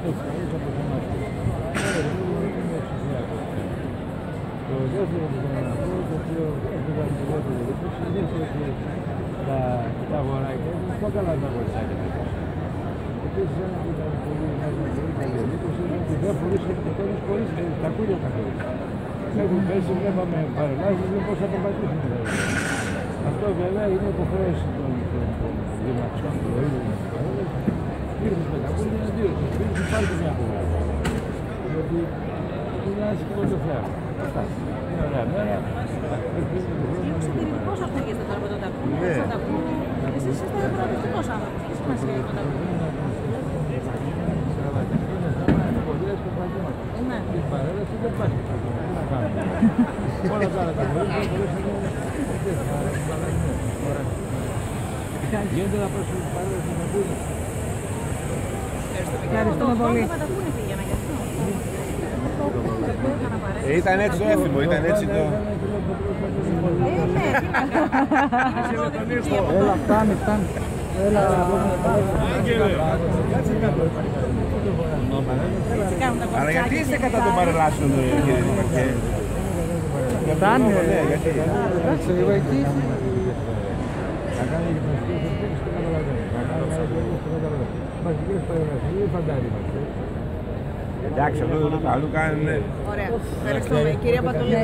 Το δεύτερο που θέλω να πω, το οποίο έφυγα το δεύτερο λίγο, συνήθως ότι τα αγοράκια είναι πιο καλά τα αγοράκια. Επίσης ένα που ήταν πολύ καλή εντύπωση είναι ότι δεν φορούσε εκτός χωρίς τα κούλια τα χωρίς. Έχουν πέσει, βλέπαμε παρελάσεις, δεν πώς θα το πατήσουν. Αυτό βέβαια είναι υποχρέωση των δημαξιών του ίδιου της παρέλασης. Ήρθες με τα κούλια, αντίρρωσες, ήρθες πάρτε μια απογραφή. Γιατί είναι άσχημο το θέμα. Αυτά. Είναι ωραία μέρα. Πώς αυτογείστε τώρα με τον τακούνι, πώς θα τακούνι. Εσείς είστε προοδευτικός άνθρωπος, τι σημασία έχει το τακούνι. Η παρέλαση δεν υπάρχει. Όλα τα άλλα τα βοήθεια γίνεται να πας στην παρέλαση να πούμε. Ευχαριστούμε πολύ. Ήταν έτσι το έθιμο, ήταν έτσι το... Έλα, φτάνει. Έλα, αλλά γιατί είστε κατά των παρελάσεων, κύριε Δημαρχέ? φτάνει, γιατί? Εντάξει, λίγο εκεί. Να κάνει γυμναστική συνθήκη στο καταλαβαίνω. Να κάνει αεροπλογή στο καταλαβαίνω. Μαζικές παρεμβάσεις, δεν φαντάρει μας. Εντάξει, αυτό το αλλού κάνουν. Ωραία, ευχαριστούμε. Κυρία Πατουλή,